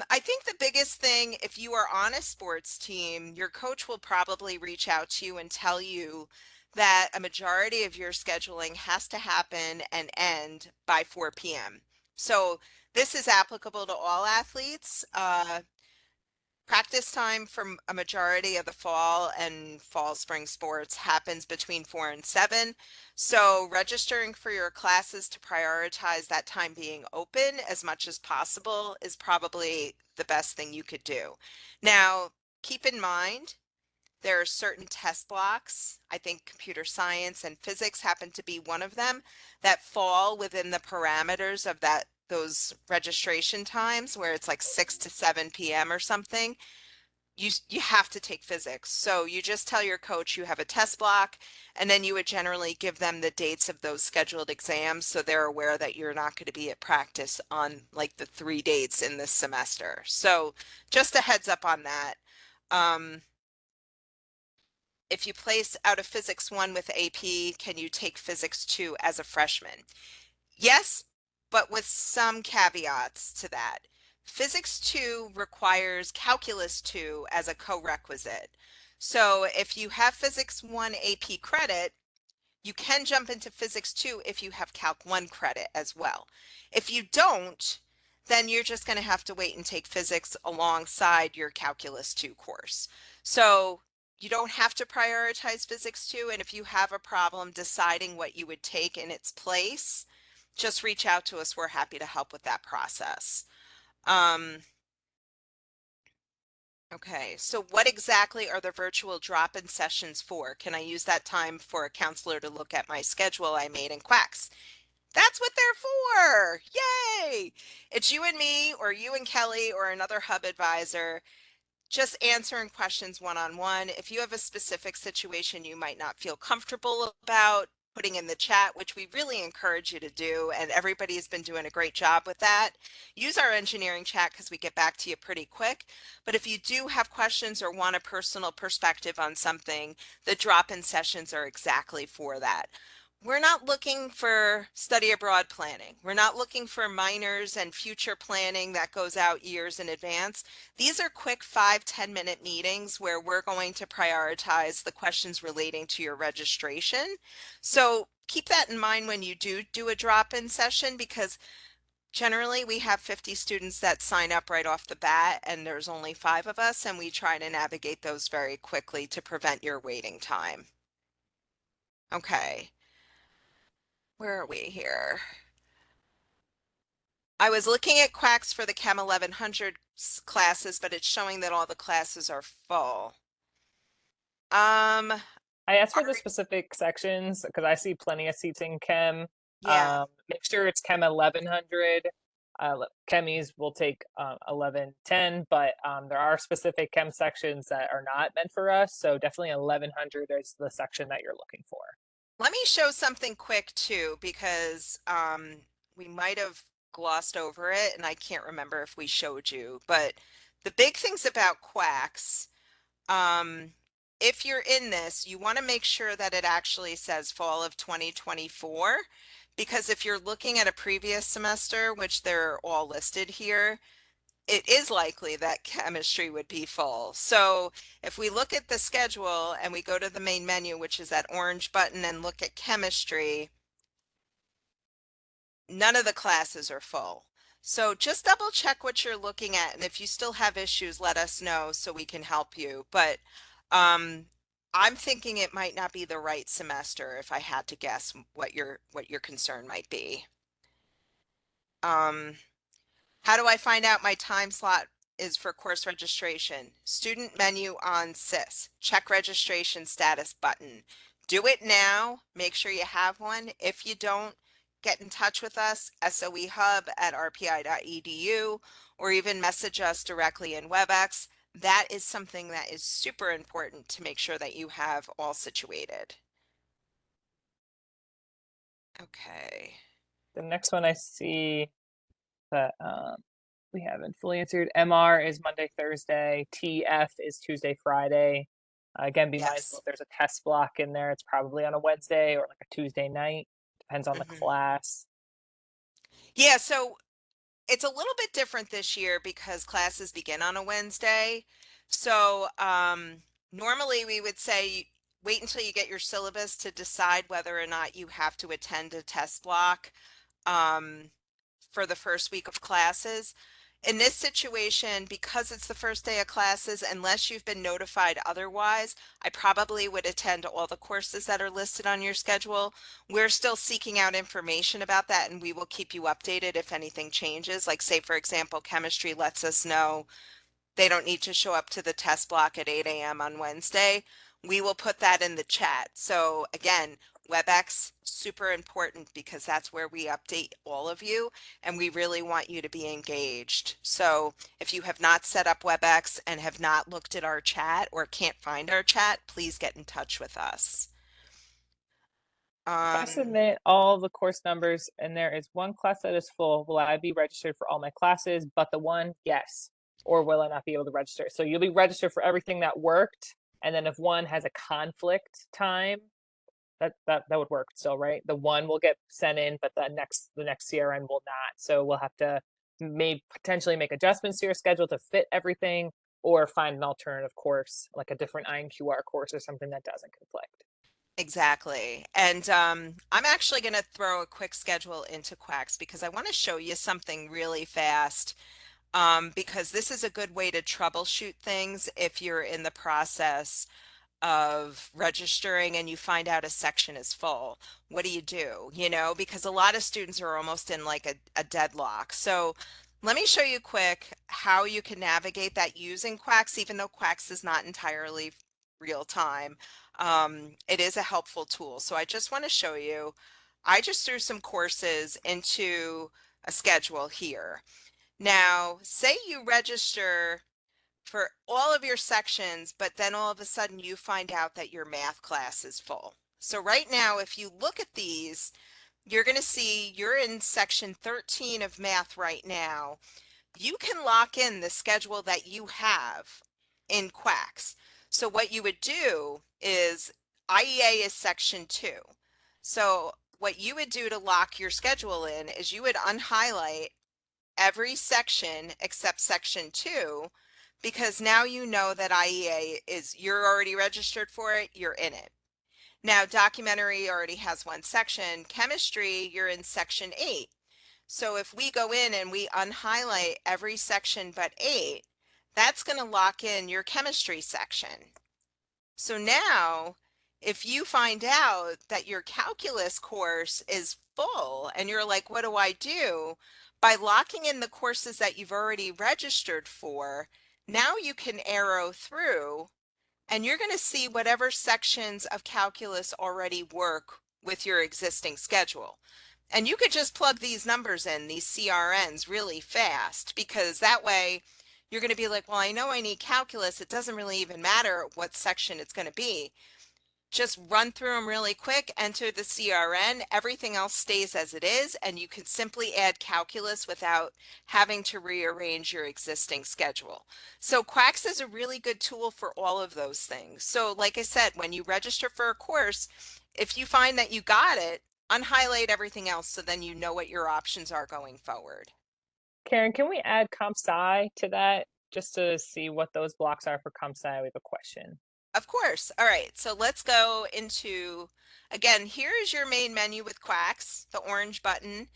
I think the biggest thing, if you are on a sports team, your coach will probably reach out to you and tell you that a majority of your scheduling has to happen and end by 4 p.m. So this is applicable to all athletes. Practice time for a majority of the fall and fall spring sports happens between 4 and 7. So registering for your classes to prioritize that time being open as much as possible is probably the best thing you could do. Now, keep in mind, there are certain test blocks. I think computer science and physics happen to be one of them that fall within the parameters of those registration times where it's like 6 to 7 p.m. or something. you have to take physics. So you just tell your coach you have a test block, and then you would generally give them the dates of those scheduled exams so they're aware that you're not going to be at practice on like the 3 dates in this semester. So just a heads up on that. Um, if you place out of Physics 1 with AP, can you take Physics 2 as a freshman? Yes, but with some caveats to that. Physics 2 requires Calculus 2 as a co-requisite. So if you have Physics 1 AP credit, you can jump into Physics 2 if you have Calc 1 credit as well. If you don't, then you're just going to have to wait and take physics alongside your Calculus 2 course. So you don't have to prioritize Physics 2, and if you have a problem deciding what you would take in its place, just reach out to us. We're happy to help with that process. Okay, so what exactly are the virtual drop-in sessions for? Can I use that time for a counselor to look at my schedule I made in Quacks? That's what they're for. Yay! It's you and me, or you and Kelly, or another hub advisor, just answering questions one-on-one. If you have a specific situation you might not feel comfortable about, putting in the chat, which we really encourage you to do, and everybody has been doing a great job with that. Use our engineering chat because we get back to you pretty quick. But if you do have questions or want a personal perspective on something, the drop-in sessions are exactly for that. We're not looking for study abroad planning. We're not looking for minors and future planning that goes out years in advance. These are quick 5-10 minute meetings where we're going to prioritize the questions relating to your registration. So keep that in mind when you do a drop-in session, because generally we have 50 students that sign up right off the bat and there's only 5 of us, and we try to navigate those very quickly to prevent your waiting time. Okay, where are we here? I was looking at Quacks for the Chem 1100 classes, but it's showing that all the classes are full. Um, I asked for the are, specific sections because I see plenty of seats in chem. yeah. Make sure it's chem 1100. Chemies will take 1110, but there are specific chem sections that are not meant for us. So definitely 1100 is the section that you're looking for. Let me show something quick too, because we might have glossed over it and I can't remember if we showed you, but the big things about Quacks, um, if you're in this, you want to make sure that it actually says fall of 2024, because if you're looking at a previous semester, which they're all listed here, it is likely that chemistry would be full. So if we look at the schedule and we go to the main menu, which is that orange button, and look at chemistry, none of the classes are full. So just double check what you're looking at. And if you still have issues, let us know so we can help you. But I'm thinking it might not be the right semester if I had to guess what your concern might be. Um, How do I find out my time slot is for course registration? Student menu on SIS. Check registration status button. Do it now. Make sure you have one. If you don't, get in touch with us, soehub@rpi.edu, or even message us directly in WebEx. That is something that is super important to make sure that you have all situated. Okay. The next one I see that we haven't fully answered. MR is Monday, Thursday. TF is Tuesday, Friday. Again, be mindful Yes. if there's a test block in there, it's probably on a Wednesday or like a Tuesday night. Depends on the Mhm. class. Yeah, so it's a little bit different this year because classes begin on a Wednesday. So normally we would say wait until you get your syllabus to decide whether or not you have to attend a test block um, for the first week of classes. In this situation, because it's the first day of classes, unless you've been notified otherwise, I probably would attend all the courses that are listed on your schedule. We're still seeking out information about that, and we will keep you updated if anything changes. Like, say, for example, chemistry lets us know they don't need to show up to the test block at 8 a.m. on Wednesday. We will put that in the chat. So again, WebEx, super important because that's where we update all of you and we really want you to be engaged. So if you have not set up WebEx and have not looked at our chat or can't find our chat, please get in touch with us. If I submit all the course numbers and there is one class that is full, will I be registered for all my classes but the one? Yes. Or will I not be able to register? So you'll be registered for everything that worked. And then if one has a conflict time, that would work still, right? The one will get sent in, but the next CRN will not. So we'll have to potentially make adjustments to your schedule to fit everything, or find an alternative course, like a different INQR course or something that doesn't conflict. Exactly. And I'm actually going to throw a quick schedule into Quacks because I want to show you something really fast. Because this is a good way to troubleshoot things if you're in the process of registering and you find out a section is full. What do you do? You know, because a lot of students are almost in like a deadlock. So let me show you quick how you can navigate that using Quacks, even though Quacks is not entirely real time. It is a helpful tool. So I just want to show you, I just threw some courses into a schedule here. Now, say you register for all of your sections, but then all of a sudden you find out that your math class is full. So right now, if you look at these, you're going to see you're in section 13 of math right now. You can lock in the schedule that you have in Quacks. So what you would do is IEA is section 2. So what you would do to lock your schedule in is you would unhighlight every section except section 2 because now you know that IEA is, you're already registered for it, you're in it. Now documentary already has one section. Chemistry, you're in section 8. So if we go in and we unhighlight every section but 8, that's going to lock in your chemistry section. So now, if you find out that your calculus course is full and you're like, what do I do? By locking in the courses that you've already registered for, now you can arrow through and you're going to see whatever sections of calculus already work with your existing schedule. And you could just plug these numbers in, these CRNs, really fast because that way you're going to be like, well, I know I need calculus. It doesn't really even matter what section it's going to be. Just run through them really quick, enter the CRN, everything else stays as it is, and you can simply add calculus without having to rearrange your existing schedule. So Quacks is a really good tool for all of those things. So like I said, when you register for a course, if you find that you got it, unhighlight everything else so then you know what your options are going forward. Karen, can we add comp sci to that just to see what those blocks are for comp sci? We have a question. Of course. All right. So let's go into, again, here is your main menu with Quacks, the orange button.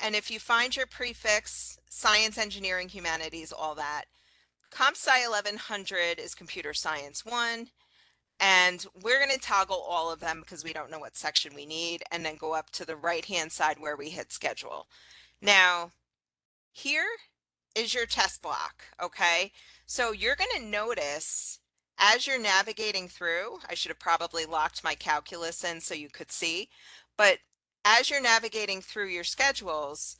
And if you find your prefix, science, engineering, humanities, all that, Comp Sci 1100 is computer science 1. And we're going to toggle all of them because we don't know what section we need, and then go up to the right-hand side where we hit schedule. Now, here is your test block, okay? So you're going to notice as you're navigating through, I should have probably locked my calculus in so you could see, but as you're navigating through your schedules,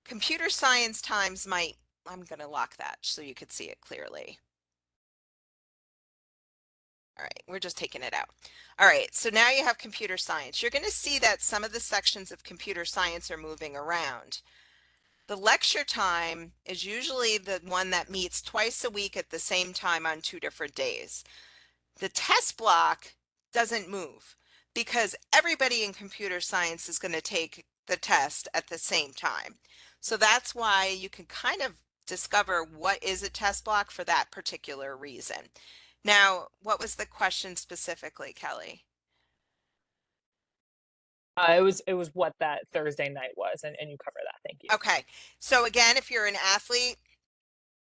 computer science times might, I'm going to lock that so you could see it clearly. All right, we're just taking it out. All right, so now you have computer science. You're going to see that some of the sections of computer science are moving around. The lecture time is usually the one that meets twice a week at the same time on 2 different days. The test block doesn't move because everybody in computer science is going to take the test at the same time. So that's why you can kind of discover what is a test block for that particular reason. Now, what was the question specifically, Kelly? It was what that Thursday night was, and you cover that. Thank you. Okay, so again, if you're an athlete,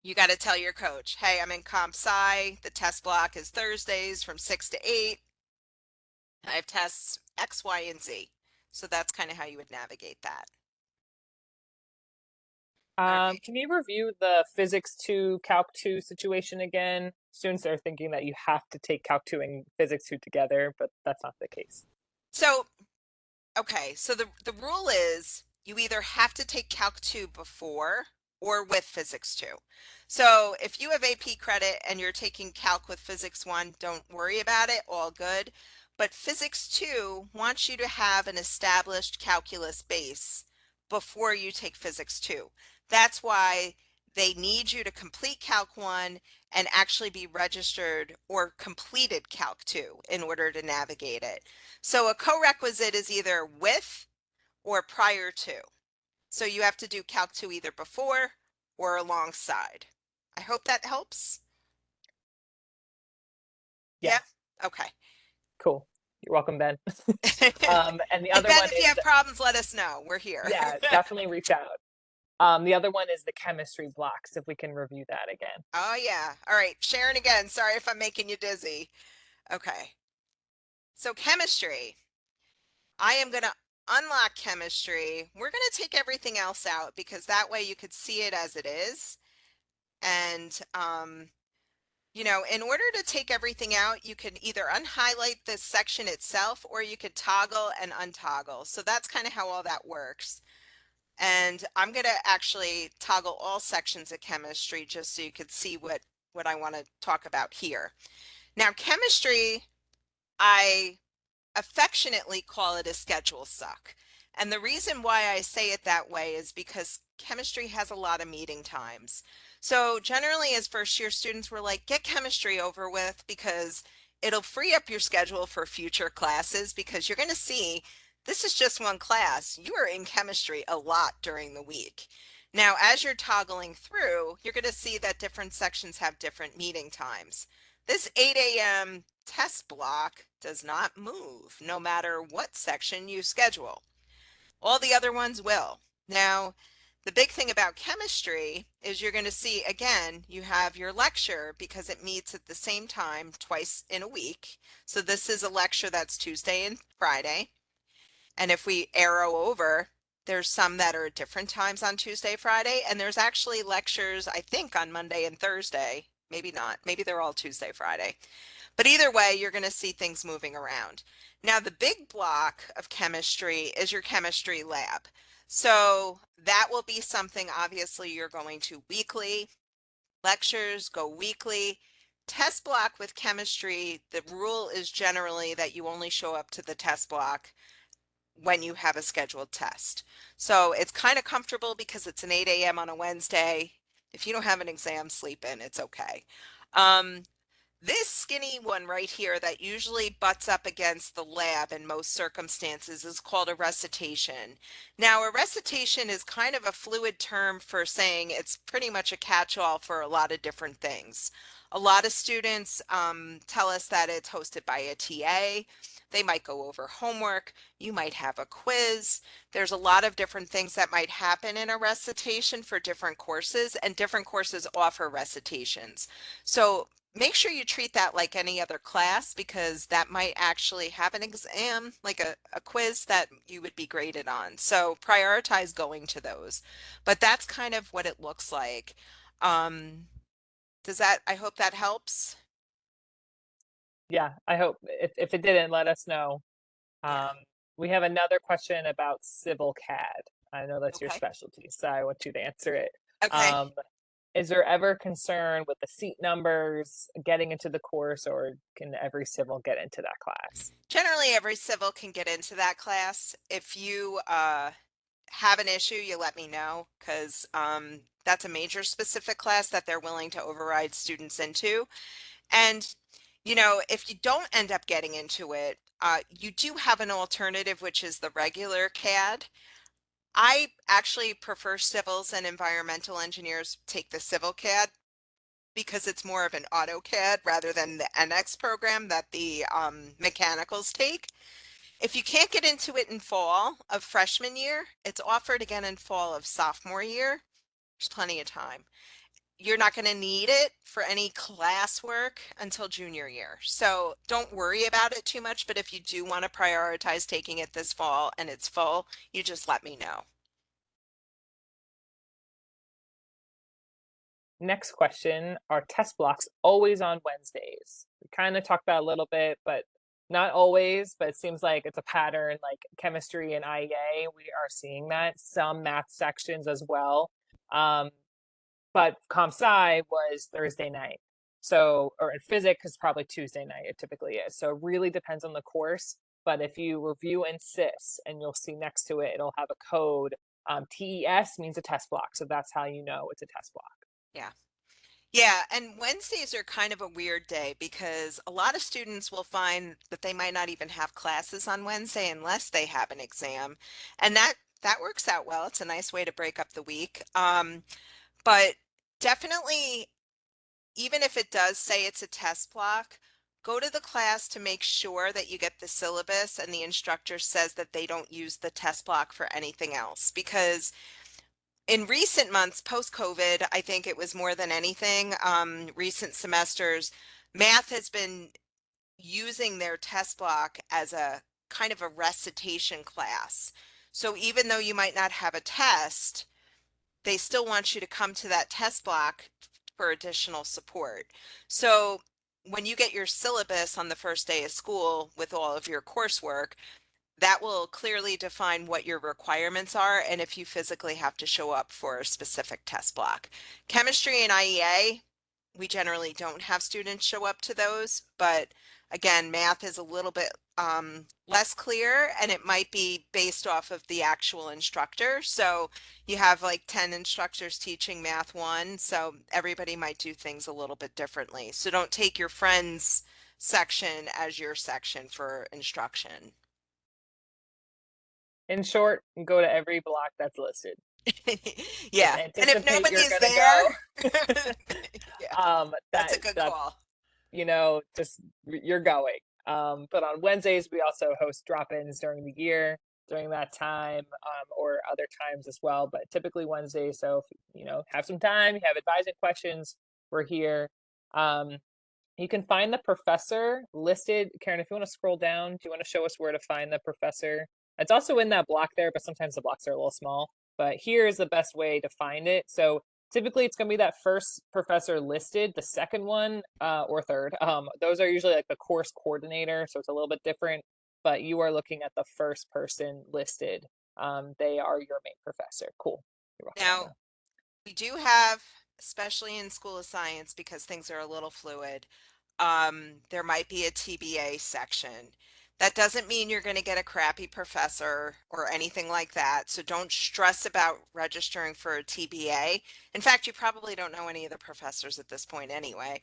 you got to tell your coach, hey, I'm in comp sci. The test block is Thursdays from 6 to 8. I have tests X, Y, and Z. So that's kind of how you would navigate that. All right. Can you review the Physics 2, Calc 2 situation again? Students are thinking that you have to take Calc 2 and Physics 2 together, but that's not the case. So Okay, so the rule is you either have to take Calc 2 before or with Physics 2. So if you have AP credit and you're taking Calc with Physics 1, don't worry about it, all good. But Physics 2 wants you to have an established calculus base before you take Physics 2. That's why they need you to complete Calc 1 and actually be registered or completed Calc 2 in order to navigate it. So a co-requisite is either with or prior to. So you have to do Calc 2 either before or alongside. I hope that helps. Yeah? Yes, Okay. cool. You're welcome, Ben. And the And other Ben, one if you is, have problems, let us know. We're here. yeah, definitely reach out. The other one is the chemistry blocks, if we can review that again. Oh, yeah. All right. Sharon again. Sorry if I'm making you dizzy. Okay. So chemistry. I am going to unlock chemistry. We're going to take everything else out because that way you could see it as it is. And you know, in order to take everything out, you can either unhighlight this section itself or you could toggle and untoggle. So that's kind of how all that works. And I'm going to actually toggle all sections of chemistry just so you could see what I want to talk about here. Now, chemistry, I affectionately call it a schedule suck. And the reason why I say it that way is because chemistry has a lot of meeting times. So generally as first year students, we're like, get chemistry over with because it'll free up your schedule for future classes because you're going to see this is just one class. You are in chemistry a lot during the week. Now, as you're toggling through, you're going to see that different sections have different meeting times. This 8 a.m. test block does not move no matter what section you schedule. All the other ones will. Now, the big thing about chemistry is you're going to see again, you have your lecture because it meets at the same time twice in a week. So this is a lecture that's Tuesday and Friday. And if we arrow over, there's some that are at different times on Tuesday, Friday, and there's actually lectures, I think, on Monday and Thursday. Maybe not. Maybe they're all Tuesday, Friday. But either way, you're going to see things moving around. Now, the big block of chemistry is your chemistry lab. So that will be something obviously you're going to weekly. Lectures go weekly. Test block with chemistry, the rule is generally that you only show up to the test block when you have a scheduled test. So it's kind of comfortable because it's an 8 a.m. on a Wednesday. If you don't have an exam, sleep in, it's okay. Um, this skinny one right here that usually butts up against the lab in most circumstances is called a recitation. Now, a recitation is kind of a fluid term for saying it's pretty much a catch-all for a lot of different things. A lot of students tell us that it's hosted by a TA. They might go over homework. You might have a quiz. There's a lot of different things that might happen in a recitation for different courses, and different courses offer recitations. So make sure you treat that like any other class because that might actually have an exam, like a quiz that you would be graded on. So prioritize going to those. But that's kind of what it looks like. Um, I hope that helps. Yeah, I hope if it didn't, let us know. Yeah. Um, we have another question about Civil CAD. I know that's your Okay. specialty, so I want you to answer it. Okay. Um, is there ever concern with the seat numbers getting into the course, or can every civil get into that class? Generally, every civil can get into that class. If you have an issue, you let me know because that's a major specific class that they're willing to override students into. And, you know, if you don't end up getting into it, you do have an alternative, which is the regular CAD. I actually prefer civils and environmental engineers take the civil CAD because it's more of an AutoCAD rather than the NX program that the mechanicals take. If you can't get into it in fall of freshman year, it's offered again in fall of sophomore year. There's plenty of time. You're not going to need it for any classwork until junior year. So don't worry about it too much. But if you do want to prioritize taking it this fall and it's full, you just let me know. Next question, are test blocks always on Wednesdays? We kind of talked about it a little bit, but Not always, but it seems like it's a pattern. Like chemistry and IEA, we are seeing that. Some math sections as well. Um, but comp sci was Thursday night. So, or in physics is probably Tuesday night, it typically is. So it really depends on the course. But if you review NSYS and you'll see next to it, it'll have a code. TES means a test block. So that's how you know it's a test block. Yeah. Yeah, and Wednesdays are kind of a weird day because a lot of students will find that they might not even have classes on Wednesday unless they have an exam. And that works out well. It's a nice way to break up the week. But definitely, even if it does say it's a test block, go to the class to make sure that you get the syllabus and the instructor says that they don't use the test block for anything else. Because in recent months, post-COVID, I think it was more than anything, recent semesters, math has been using their test block as a kind of a recitation class. So even though you might not have a test, they still want you to come to that test block for additional support. So when you get your syllabus on the first day of school with all of your coursework, that will clearly define what your requirements are and if you physically have to show up for a specific test block. Chemistry and IEA, we generally don't have students show up to those, but again, math is a little bit less clear and it might be based off of the actual instructor. So you have like 10 instructors teaching math one, so everybody might do things a little bit differently. So don't take your friend's section as your section for instruction. In short, go to every block that's listed. Just Yeah. And if anticipate you're nobody's gonna there, go. yeah, that's That a good that call. just you're going. But on Wednesdays we also host drop-ins during the year during that time, or other times as well. But typically Wednesdays. So if have some time, you have advising questions, we're here. Um, you can find the professor listed. Karen, if you want to scroll down, do you want to show us where to find the professor? It's also in that block there, but sometimes the blocks are a little small. But here is the best way to find it. So typically it's going to be that first professor listed, the second one or third. Those are usually like the course coordinator, so it's a little bit different. But you are looking at the first person listed. They are your main professor. Cool. You're welcome, Now, Anna. we do have, especially in School of Science, because things are a little fluid, there might be a TBA section. That doesn't mean you're going to get a crappy professor or anything like that. So don't stress about registering for a TBA. In fact, you probably don't know any of the professors at this point anyway.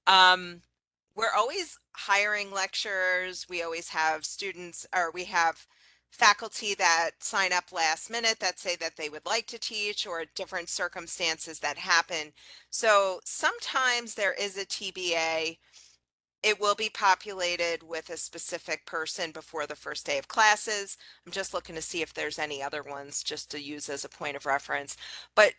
Um, we're always hiring lecturers. We always have students, or we have faculty that sign up last minute that say that they would like to teach, or different circumstances that happen. So sometimes there is a TBA. It will be populated with a specific person before the first day of classes. I'm just looking to see if there's any other ones just to use as a point of reference. But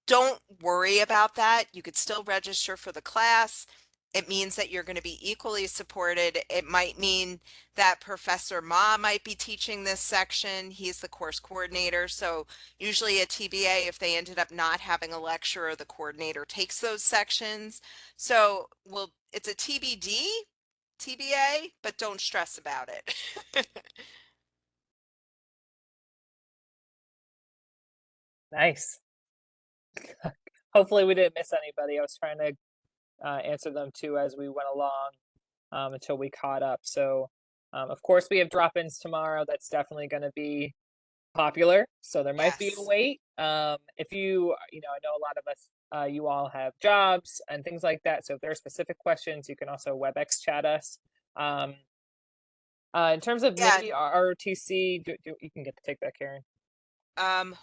don't worry about that. You could still register for the class. It means that you're going to be equally supported. It might mean that Professor Ma might be teaching this section. He's the course coordinator. So usually a TBA, if they ended up not having a lecturer, the coordinator takes those sections. So it's a TBD, TBA, but don't stress about it. Nice. Hopefully we didn't miss anybody. I was trying to answer them too as we went along, until we caught up. So, of course, we have drop-ins tomorrow. That's definitely going to be popular. So there might be a Yes. wait. If I know a lot of us, you all have jobs and things like that. So if there are specific questions, you can also WebEx chat us. Um, in terms of Yeah. maybe ROTC, you can get to take that, Karen.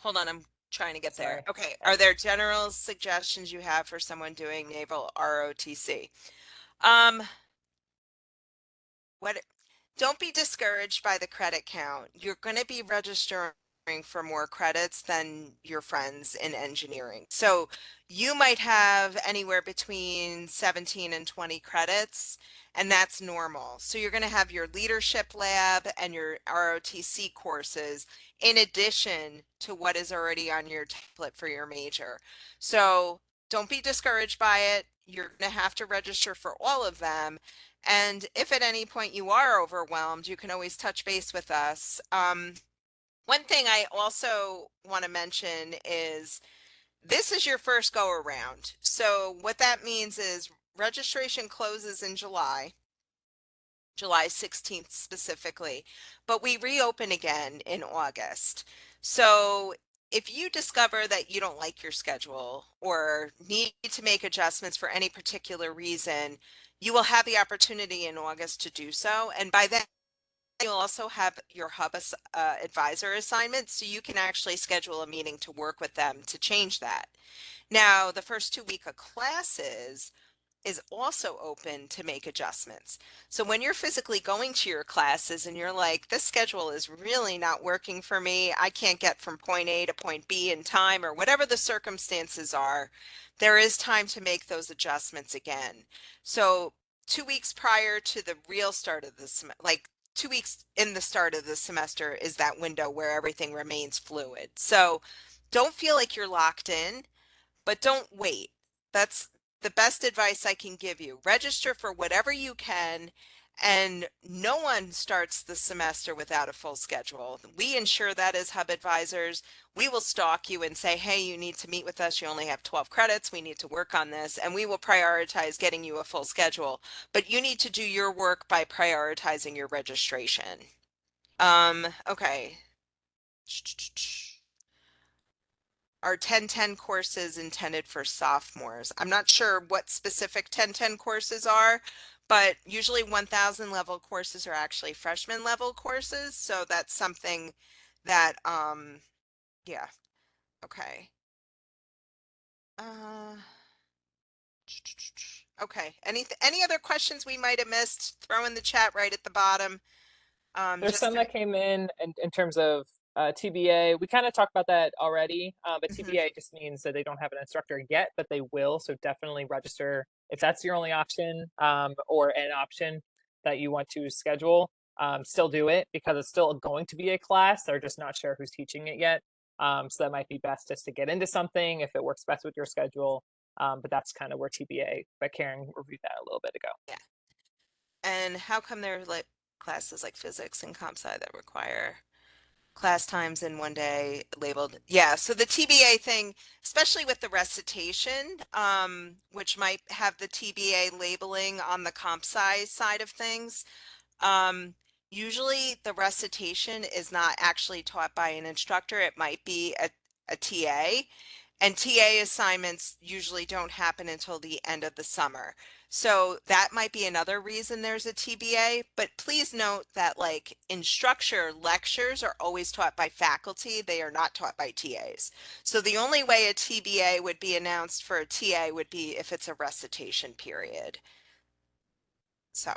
Hold on, I'm trying to get there. Sorry. Okay, are there general suggestions you have for someone doing naval ROTC? Um, what don't be discouraged by the credit count. You're going to be registering for more credits than your friends in engineering. So you might have anywhere between 17 and 20 credits, and that's normal. So you're going to have your leadership lab and your ROTC courses in addition to what is already on your template for your major. So don't be discouraged by it. You're going to have to register for all of them. And if at any point you are overwhelmed, you can always touch base with us. One thing I also want to mention is this is your first go around. So what that means is registration closes in July 16th specifically, but we reopen again in August. So if you discover that you don't like your schedule or need to make adjustments for any particular reason, you will have the opportunity in August to do so. And by then, you'll also have your advisor assignment, so you can actually schedule a meeting to work with them to change that. Now, the first 2 week of classes is also open to make adjustments. So when you're physically going to your classes and you're like, this schedule is really not working for me, I can't get from point A to point B in time, or whatever the circumstances are, there is time to make those adjustments again. So 2 weeks prior to the real start of the semester, like 2 weeks in the start of the semester, is that window where everything remains fluid. So don't feel like you're locked in, but don't wait. That's the best advice I can give you. Register for whatever you can, and no one starts the semester without a full schedule. We ensure that as Hub Advisors. We will stalk you and say, hey, you need to meet with us. You only have 12 credits. We need to work on this, and we will prioritize getting you a full schedule. But you need to do your work by prioritizing your registration. Okay. Are 1010 courses intended for sophomores? I'm not sure what specific 1010 courses are, but usually 1000 level courses are actually freshman level courses. So that's something that, yeah, okay. Uh, okay. Any other questions we might have missed? Throw in the chat right at the bottom. There's Just some to, that came in terms of TBA. We kind of talked about that already, but mhm. TBA just means that they don't have an instructor yet, but they will. So definitely register if that's your only option, or an option that you want to schedule. Still do it because it's still going to be a class. They're just not sure who's teaching it yet. So that might be best just to get into something if it works best with your schedule. But that's kind of where TBA, but Karen reviewed that a little bit ago. Yeah. And how come there are like classes like physics and comp sci that require class times in one day labeled? Yeah, so the TBA thing, especially with the recitation, which might have the TBA labeling on the comp sci side of things, um, usually the recitation is not actually taught by an instructor. It might be a TA. And TA assignments usually don't happen until the end of the summer. So that might be another reason there's a TBA, but please note that like in structure, lectures are always taught by faculty. They are not taught by TAs. So the only way a TBA would be announced for a TA would be if it's a recitation period. So.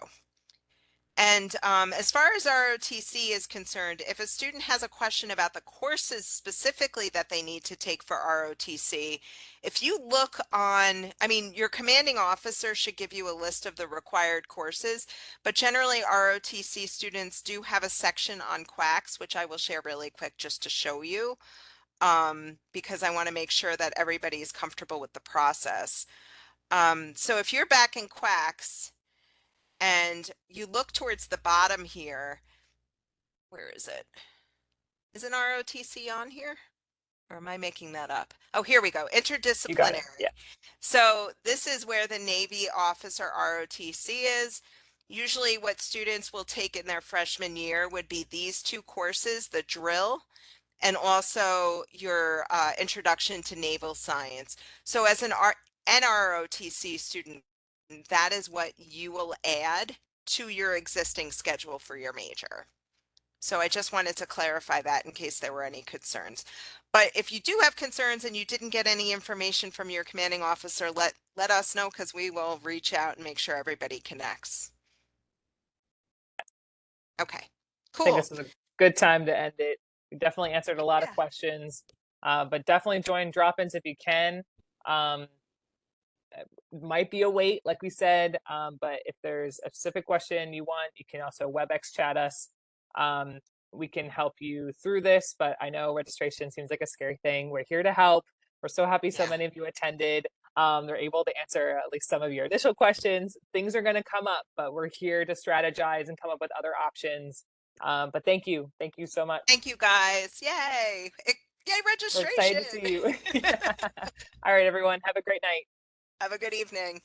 And as far as ROTC is concerned, if a student has a question about the courses specifically that they need to take for ROTC, if you look on, I mean, your commanding officer should give you a list of the required courses, but generally ROTC students do have a section on QUACS, which I will share really quick just to show you, because I want to make sure that everybody is comfortable with the process. So if you're back in QUACS, and you look towards the bottom here, where is it? Is an ROTC on here? Or am I making that up? Oh, here we go. You got it. Yeah. Interdisciplinary. So this is where the Navy officer ROTC is. Usually what students will take in their freshman year would be these two courses, the drill and also your introduction to naval science. So as an NROTC student, that is what you will add to your existing schedule for your major. So I just wanted to clarify that in case there were any concerns. But if you do have concerns and you didn't get any information from your commanding officer, let us know, because we will reach out and make sure everybody connects. Okay, I think cool. this is a good time to end it. We definitely answered a lot of Yeah. questions, but definitely join drop-ins if you can. Um, might be a wait, like we said, but if there's a specific question you want, you can also WebEx chat us. We can help you through this, but I know registration seems like a scary thing. We're here to help. We're so happy so Yeah. many of you attended. They're able to answer at least some of your initial questions. Things are going to come up, but we're here to strategize and come up with other options. But thank you. Thank you so much. Thank you guys. Yay. Yay, We're excited to registration. see you. Yeah. All right, everyone. Have a great night. Have a good evening.